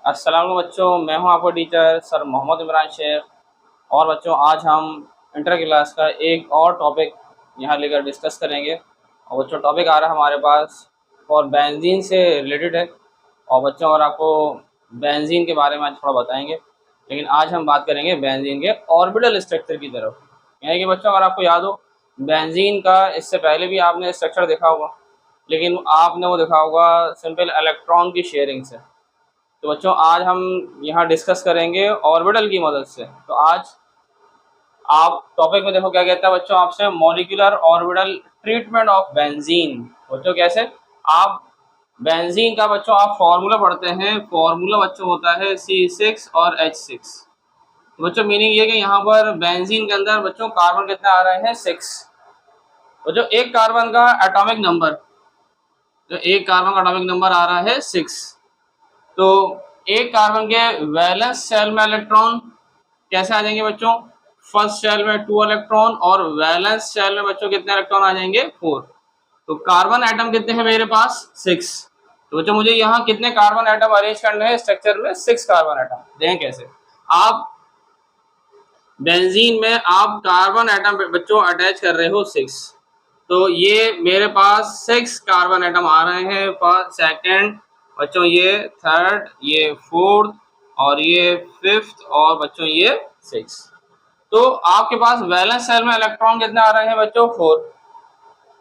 अस्सलाम वालेकुम बच्चों, मैं हूं आपका टीचर सर मोहम्मद इमरान शेख। और बच्चों आज हम इंटर क्लास का एक और टॉपिक यहां लेकर डिस्कस करेंगे। और बच्चों टॉपिक आ रहा है हमारे पास और बेंजीन से रिलेटेड है। और बच्चों अगर आपको बेंजीन के बारे में आज थोड़ा बताएंगे, लेकिन आज हम बात करेंगे बेंजीन के ऑर्बिटल स्ट्रक्चर की तरफ। यानी कि बच्चों अगर आपको याद हो, बेंजीन का इससे पहले भी आपने स्ट्रक्चर देखा होगा, लेकिन आपने वो देखा होगा सिंपल इलेक्ट्रॉन की शेयरिंग से। तो बच्चों आज हम यहाँ डिस्कस करेंगे ऑर्बिटल की मदद से। तो आज आप टॉपिक में देखो क्या कहता है बच्चों आपसे, molecular orbital treatment of benzene. बच्चों कैसे आप बेंजीन का बच्चों आप फॉर्मूला पढ़ते हैं, फॉर्मूला बच्चों होता है C6 और H6। तो बच्चों मीनिंग ये कि यहाँ पर बेंजीन के अंदर बच्चों कार्बन कितने आ रहे हैं 6। बच्चों एक कार्बन का एटॉमिक नंबर, तो एक कार्बन का एटॉमिक नंबर आ रहा है 6। तो एक कार्बन के वैलेंस शेल में इलेक्ट्रॉन कैसे आ जाएंगे बच्चों, फर्स्ट शेल में 2 इलेक्ट्रॉन और वैलेंस शेल में बच्चों कितने इलेक्ट्रॉन आ जाएंगे 4। तो कार्बन एटम कितने हैं मेरे पास 6। तो बच्चों मुझे यहाँ कितने कार्बन एटम अरेंज करने हैं स्ट्रक्चर में, 6 कार्बन एटम। देखें कैसे आप बेंजीन में आप कार्बन एटम बच्चों अटैच कर रहे हो 6। तो ये मेरे पास 6 कार्बन एटम आ रहे हैं, फर्स्ट सेकंड बच्चों ये थर्ड, ये फोर्थ और ये फिफ्थ और बच्चों ये 6। तो आपके पास वैलेंस शेल में इलेक्ट्रॉन कितने आ रहे हैं बच्चों 4।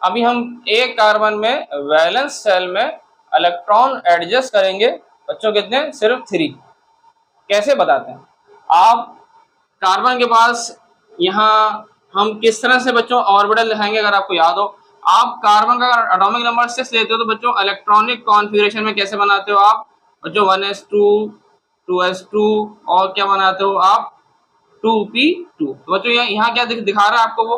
अभी हम एक कार्बन में वैलेंस शेल में इलेक्ट्रॉन एडजस्ट करेंगे बच्चों कितने, सिर्फ 3। कैसे बताते हैं आप कार्बन के पास यहाँ हम किस तरह से बच्चों ऑर्बिटल दिखाएंगे। अगर आपको याद हो, आप कार्बन का एटॉमिक नंबर 6 लेते हो तो बच्चों इलेक्ट्रॉनिक कॉन्फ़िगरेशन में कैसे बनाते हो आप बच्चों 1s2 2s2 और क्या बनाते हो आप 2p2। तो बच्चों यहाँ क्या दिखा रहा है आपको वो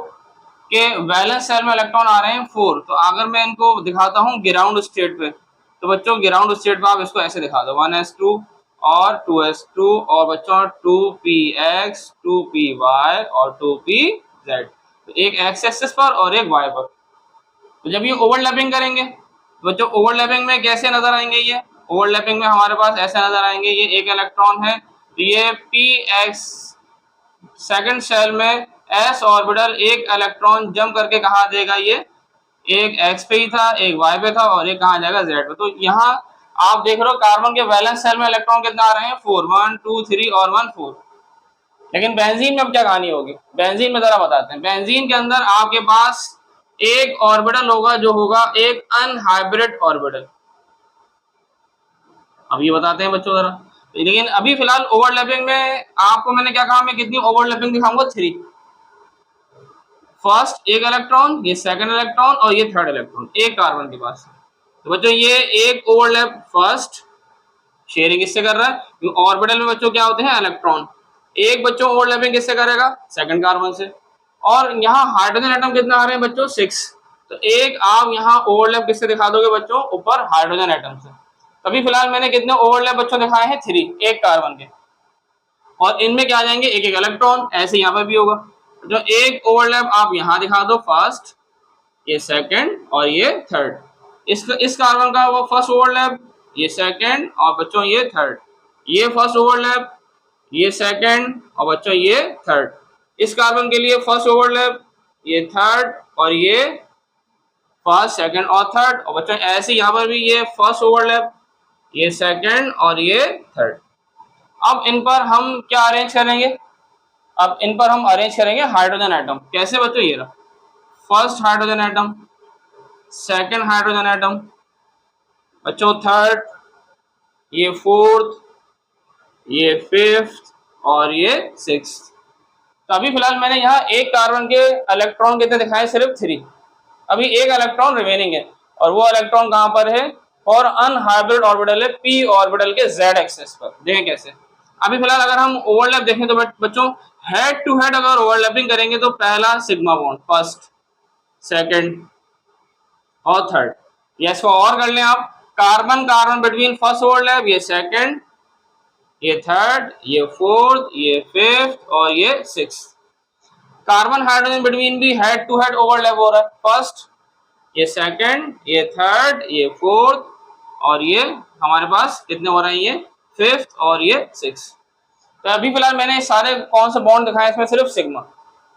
कि वैलेंस शेल में इलेक्ट्रॉन आ रहे हैं 4। तो अगर मैं इनको दिखाता हूँ ग्राउंड स्टेट पे, तो बच्चों ग्राउंड स्टेट पे आप इसको ऐसे दिखा दो 1s2 और 2s2 और बच्चों 2px 2py और 2pz। तो एक एक्स एक्सिस पर और एक वाई पर। तो जब ये ओवरलैपिंग करेंगे तो बच्चों ओवरलैपिंग में कैसे नजर आएंगे, ये ओवरलैपिंग में हमारे पास ऐसे नजर आएंगे। ये एक इलेक्ट्रॉन है, तो ये px सेकंड शेल में s ऑर्बिटल एक इलेक्ट्रॉन जंप करके कहाँ देगा, ये एक x पे ही था, एक y पे था और एक कहाँ जाएगा z पे। तो यहाँ आप देख रहे हो कार्बन के वैलेंस शेल में इलेक्ट्रॉन कितना आ रहे हैं 4, 1 2 3 और 1 4। लेकिन बेंजीन में अब क्या कहानी होगी, बेंजीन में जरा बताते हैं। बेंजीन के अंदर आपके पास एक ऑर्बिटल होगा जो होगा एक अनहाइब्रिड ऑर्बिटल। अब ये बताते हैं बच्चों जरा। लेकिन अभी फिलहाल ओवरलैपिंग में आपको मैंने क्या कहा, मैं कितनी ओवरलैपिंग दिखाऊंगा 3। फर्स्ट एक इलेक्ट्रॉन, ये सेकंड इलेक्ट्रॉन और ये थर्ड इलेक्ट्रॉन एक कार्बन के पास। तो बच्चों ये एक ओवरलैप फर्स्ट शेयरिंग इससे कर रहा है। ऑर्बिटल में बच्चों क्या होते हैं इलेक्ट्रॉन, एक बच्चों ओवरलैपिंग किससे करेगा सेकंड कार्बन से। और यहाँ हाइड्रोजन एटम कितने आ रहे हैं बच्चों 6। तो एक आप यहाँ ओवरलैप किससे दिखा दोगे बच्चों, ऊपर हाइड्रोजन एटम से। अभी फिलहाल मैंने कितने ओवरलैप बच्चों दिखाए हैं 3 एक कार्बन के। और इनमें क्या आ जाएंगे एक एक इलेक्ट्रॉन, ऐसे यहाँ पर भी होगा। जो एक ओवरलैप आप यहाँ दिखा दो फर्स्ट, ये सेकंड और ये थर्ड। इस कार्बन का वो फर्स्ट ओवरलैप, ये सेकंड और बच्चों ये थर्ड। ये फर्स्ट ओवरलैप, ये सेकंड और बच्चों ये थर्ड। इस कार्बन के लिए फर्स्ट ओवरलैप, ये थर्ड और ये फर्स्ट सेकंड और थर्ड। और बच्चों ऐसे यहाँ पर भी ये फर्स्ट ओवरलैप, ये सेकंड और ये थर्ड। अब इन पर हम क्या अरेंज करेंगे, अब इन पर हम अरेंज करेंगे हाइड्रोजन एटम। कैसे बच्चों, ये रहा first hydrogen atom, second hydrogen atom बच्चों थर्ड, ये फोर्थ, ये फिफ्थ और ये सिक्स्थ। तो अभी फिलहाल मैंने यहाँ एक कार्बन के इलेक्ट्रॉन कितने दिखाए, सिर्फ 3। अभी एक इलेक्ट्रॉन रिमेनिंग है और वो इलेक्ट्रॉन कहाँ पर है, और अनहाइब्रिड ऑर्बिटल है p ऑर्बिटल के z एक्सिस पर। देखें कैसे। अभी फिलहाल अगर हम ओवरलैप देखें तो बच्चों हेड टू हेड अगर ओवरलैपिंग करेंगे तो पहला सिग्मा बॉन्ड फर्स्ट सेकंड और थर्ड। ये इसको और कर लें आप, carbon carbon between first overlap, ये सेकंड, ये थर्ड, ये फोर्थ, ये फिफ्थ और ये सिक्स्थ। कार्बन हाइड्रोजन बिटवीन भी हेड टू हेड ओवरलैप हो रहा है, फर्स्ट, ये सेकंड, ये थर्ड, ये फोर्थ और ये हमारे पास कितने हो रहे हैं, ये 5th और ये 6। तो अभी फिलहाल मैंने सारे कौन से बॉन्ड दिखाए, इसमें सिर्फ सिग्मा,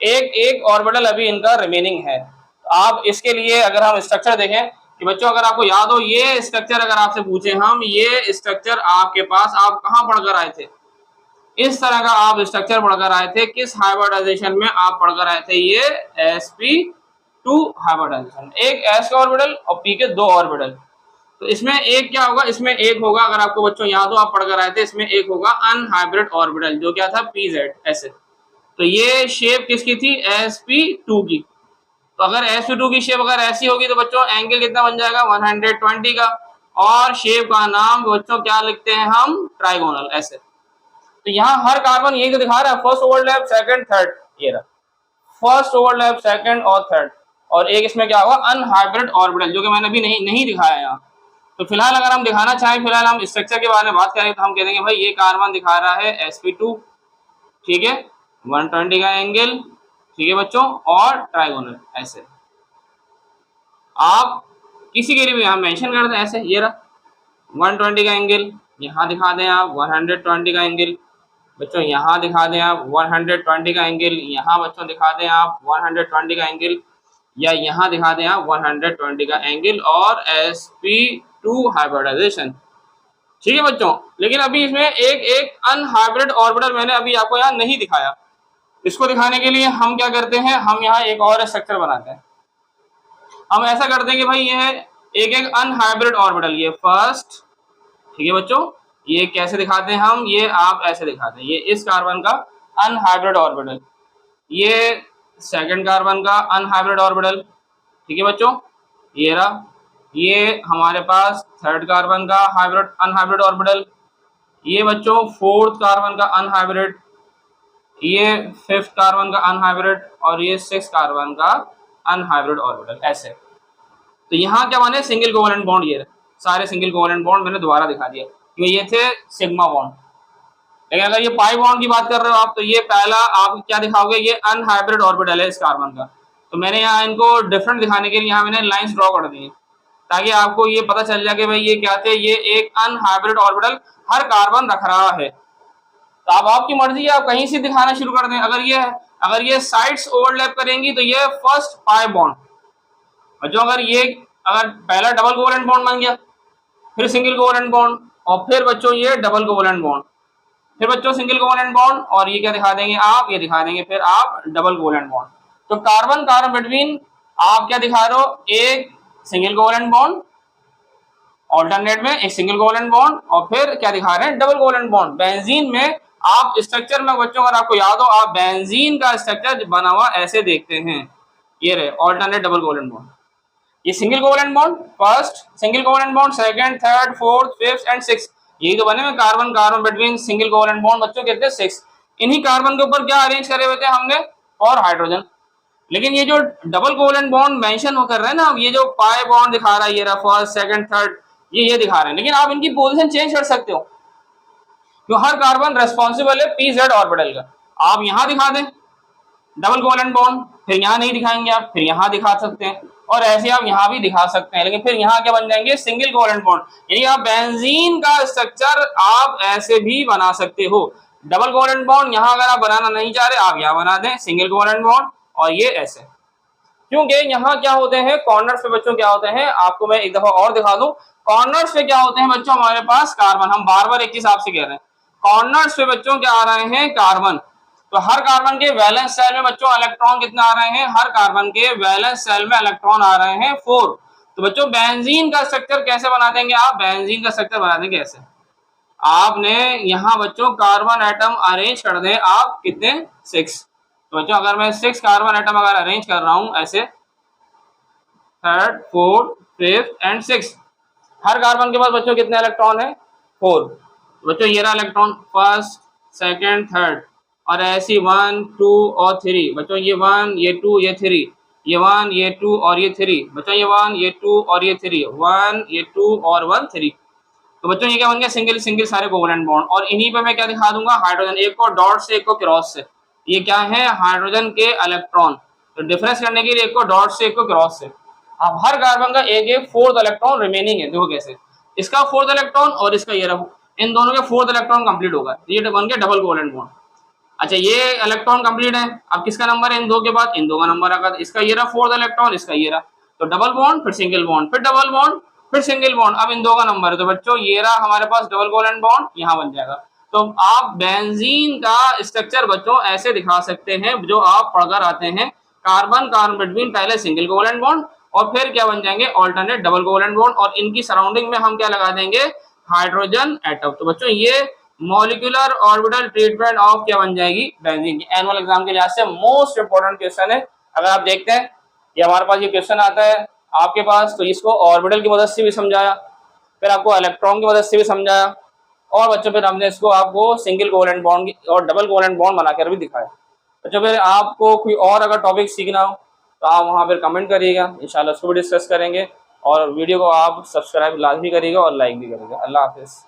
एक ऑर्बिटल अभी इनका रिमेनिंग है। तो आप इसके लिए अगर हम स्ट्रक्चर देखें कि बच्चों अगर आपको याद हो, ये स्ट्रक्चर अगर आपसे पूछे हम, ये स्ट्रक्चर आपके पास आप कहाँ पढ़कर आए थे, इस तरह का आप स्ट्रक्चर पढ़कर आए थे, किस हाइब्रिडाइजेशन में आप पढ़कर आए थे, ये sp2 हाइब्रिडाइजेशन, एक s का ऑर्बिटल और p के 2 ऑर्बिटल। तो इसमें एक क्या होगा, इसमें एक होगा, अगर आपको बच्चों याद हो आप पढ़कर आए थे, इसमें एक होगा अनहाइब्रिड ऑर्बिटल जो क्या था pz ऐसे। तो ये शेप किसकी थी, sp2 की। तो अगर sp2 की शेप अगर ऐसी होगी तो बच्चों एंगल कितना बन जाएगा, 120 का, और शेप का नाम बच्चों क्या लिखते हैं हम, ट्राइगोनल ऐसे। तो यहाँ हर कार्बन यही तो दिखा रहा है, फर्स्ट ओवरलैप सेकंड थर्ड, ये रहा फर्स्ट ओवरलैप सेकंड और थर्ड, और एक इसमें क्या होगा अनहाइब्रिड ऑर्बिटल जो कि मैंने अभी नहीं दिखाया यहाँ। तो फिलहाल अगर हम दिखाना चाहें, फिलहाल हम स्ट्रक्चर के बारे में बात करें तो हम कह देंगे भाई ये कार्बन दिखा रहा है sp2, ठीक है, 120 का एंगल, ठीक है बच्चों, और ट्राइगोनल ऐसे। आप किसी के लिए भी यहाँ मेंशन कर दें ऐसे, ये रहा 120 का एंगल, यहाँ दिखा दें आप 120 का एंगल, बच्चों यहाँ दिखा दें आप 120 का एंगल, यहाँ बच्चों दिखा दें आप 120 का एंगल, या यहाँ दिखा दें आप 120 का एंगल और sp2 हाइब्रिडाइजेशन, ठीक है बच्चों। लेकिन अभी इसमें एक अनहाइब्रिड ऑर्बिटल मैंने अभी आपको यहाँ नहीं दिखाया। इसको दिखाने के लिए हम क्या करते हैं, हम यहाँ एक और स्ट्रक्चर बनाते हैं। हम ऐसा करते हैं कि भाई ये है एक अनहाइब्रिड ऑर्बिटल, ये फर्स्ट, ठीक है बच्चों, ये कैसे दिखाते हैं हम, ये आप ऐसे दिखाते हैं, ये इस कार्बन का अनहाइब्रिड ऑर्बिटल, ये सेकंड कार्बन का अनहाइब्रिड ऑर्बिटल, ठीक है बच्चों, ये रहा, ये हमारे पास थर्ड कार्बन का अनहाइब्रिड ऑर्बिटल, ये बच्चों फोर्थ कार्बन का अनहाइब्रिड, ये फिफ्थ कार्बन का अनहाइब्रिड, और ये सिक्स कार्बन का अनहाइब्रिड ऑर्बिटल ऐसे। तो यहाँ क्या बने, सिंगल कोवेलेंट बॉन्ड, ये सारे सिंगल कोवेलेंट बॉन्ड मैंने दोबारा दिखा दिया क्योंकि ये थे सिग्मा बॉन्ड। लेकिन अगर ये पाई बॉन्ड की बात कर रहे हो आप, तो ये पहला आप क्या दिखाओगे, ये अनहाइब्रिड ऑर्बिटल है इस कार्बन का। तो मैंने यहाँ इनको डिफरेंट दिखाने के लिए यहाँ मैंने लाइंस ड्रॉ कर दी ताकि आपको ये पता चल जाए कि भाई ये क्या थे, ये एक अनहाइब्रिड ऑर्बिटल हर कार्बन रख रहा है। तो अब आपकी मर्जी है, आप कहीं से दिखाना शुरू कर दें। अगर ये साइड्स ओवरलैप करेंगी तो ये फर्स्ट पाई बॉन्ड, और जो अगर पहला डबल कोवेलेंट बॉन्ड बन गया, फिर सिंगल कोवेलेंट बॉन्ड, और फिर बच्चों ये डबल कोवेलेंट बॉन्ड, फिर बच्चों सिंगल कोवेलेंट बॉन्ड, और ये क्या दिखा देंगे आप, ये दिखा देंगे फिर आप डबल कोवेलेंट बॉन्ड। तो कार्बन कार्बन बिटवीन आप क्या दिखा रहे हो, एक सिंगल कोवेलेंट बॉन्ड, ऑल्टरनेट में एक सिंगल कोवेलेंट बॉन्ड, और फिर क्या दिखा रहे हैं, डबल कोवेलेंट बॉन्ड। बेंजीन में आप स्ट्रक्चर में बच्चों अगर आपको याद हो, आप बेंजीन का स्ट्रक्चर बना हुआ ऐसे देखते हैं, ये रहे ऑल्टरनेट डबल कोवेलेंट बॉन्ड, ये single covalent bond first, single covalent bond second, third, fourth, fifth and sixth, यही तो बने हुए carbon carbon between single covalent bond बच्चों कहते हैं 6। इन्हीं कार्बन के ऊपर क्या अरेंज करे हुए थे हमने, और हाइड्रोजन। लेकिन ये जो डबल कोवेलेंट बॉन्ड मेंशन हो कर रहे हैं ना, ये जो पाई बॉन्ड दिखा रहा है, ये रहा फर्स्ट सेकंड थर्ड, ये दिखा रहे हैं, लेकिन आप इनकी पोजीशन चेंज कर सकते हो, क्यों हर कार्बन रेस्पॉन्सिबल है pz ऑर्बिटल का। आप यहाँ दिखा दें डबल कोवेलेंट बॉन्ड, फिर यहाँ नहीं दिखाएंगे आप, फिर यहाँ दिखा सकते हैं, और ऐसे आप यहाँ भी दिखा सकते हैं, लेकिन फिर यहाँ क्या बन जाएंगे, सिंगल कोवेलेंट बॉन्ड। यानी आप बेंजीन का स्ट्रक्चर आप ऐसे भी बना सकते हो। डबल कोवेलेंट बॉन्ड यहाँ अगर आप बनाना नहीं चाह रहे, आप यहाँ बना दें सिंगल कोवेलेंट बॉन्ड, और ये ऐसे, क्योंकि यहाँ क्या होते हैं कॉर्नर्स पे बच्चों, क्या होते हैं आपको मैं एक दफा और दिखा दूं। कॉर्नर्स पे क्या होते हैं बच्चों, हमारे पास कार्बन, हम बार बार एक चीज आपसे कह रहे हैं, कॉर्नर्स पे बच्चों क्या आ रहे हैं, कार्बन। तो हर कार्बन के वैलेंस सेल में बच्चों इलेक्ट्रॉन कितना आ रहे हैं, हर कार्बन के वैलेंस सेल में इलेक्ट्रॉन आ रहे हैं 4। तो बच्चों बेंजीन का स्ट्रक्चर कैसे बना देंगे आप, बेंजीन का स्ट्रक्चर बना देंगे ऐसे, आपने यहाँ बच्चों कार्बन एटम अरेंज कर दें आप कितने, 6। तो बच्चों अगर मैं 6 कार्बन एटम अगर अरेंज कर रहा हूं ऐसे, third, fourth, fifth and 6, her carbon के पास बच्चों कितने इलेक्ट्रॉन है, 4। तो बच्चों ये रहा इलेक्ट्रॉन फर्स्ट सेकंड थर्ड, और ऐसी 1 2 और 3, बच्चों ये 1 ये 2 ये 3, ये 1 ये 2 और ये 3, बच्चों ये 1 ये 2 और ये 3, 1 ये 2 और 1 3। तो बच्चों ये क्या बन गया, सिंगल सिंगल सारे कोवेलेंट बॉन्ड। और इन्हीं पे मैं क्या दिखा दूंगा, हाइड्रोजन, एक को डॉट से एक को क्रॉस से, ये क्या है हाइड्रोजन के इलेक्ट्रॉन। तो डिफरेंस करने के लिए एक को डॉट से एक को क्रॉस से। अब हर कार्बन का एक फोर्थ इलेक्ट्रॉन रिमेनिंग है, देखो कैसे, इसका फोर्थ इलेक्ट्रॉन और इसका ये रहा, इन दोनों के फोर्थ इलेक्ट्रॉन कंप्लीट होगा, ये बन गया डबल कोवेलेंट बॉन्ड। अच्छा ये इलेक्ट्रॉन कंप्लीट है, अब किसका नंबर है इन दो के बाद, इन दो का नंबर आएगा, इसका ये रहा फोर्थ इलेक्ट्रॉन, इसका ये रहा, तो डबल बॉन्ड फिर सिंगल बॉन्ड फिर डबल बॉन्ड फिर सिंगल बॉन्ड, अब इन दो का नंबर है, तो बच्चों ये रहा हमारे पास डबल कोवेलेंट बॉन्ड, यहाँ बन जाएगा। तो आप बेंजीन का स्ट्रक्चर बच्चों ऐसे दिखा सकते हैं जो आप पढ़कर आते हैं, कार्बन कार्बन बिटवीन पहले सिंगल कोवेलेंट बॉन्ड और फिर क्या बन जाएंगे ऑल्टरनेट डबल कोवेलेंट बॉन्ड, और इनकी सराउंडिंग में हम क्या लगा देंगे हाइड्रोजन एटम। तो बच्चों ये मॉलिक्यूलर ऑर्बिटल ट्रीटमेंट ऑफ क्या बन जाएगी बेंजीन की। एनुअल एग्जाम के लिहाज से मोस्ट इंपोर्टेंट क्वेश्चन है। अगर आप देखते हैं ये हमारे पास ये क्वेश्चन आता है आपके पास, तो इसको ऑर्बिटल की मदद से भी समझाया, फिर आपको इलेक्ट्रॉन की मदद से भी समझाया, और बच्चों फिर हमने इसको आपको सिंगल कोवेलेंट बॉन्ड और डबल कोवेलेंट बॉन्ड बनाकर भी दिखाया। बच्चों फिर आपको कोई और अगर टॉपिक सीखना हो तो आप वहाँ पर कमेंट करिएगा, इंशाल्लाह उसको भी डिस्कस करेंगे, और वीडियो को आप सब्सक्राइब लाजमी करिएगा और लाइक भी करिएगा। अल्लाह हाफिज़।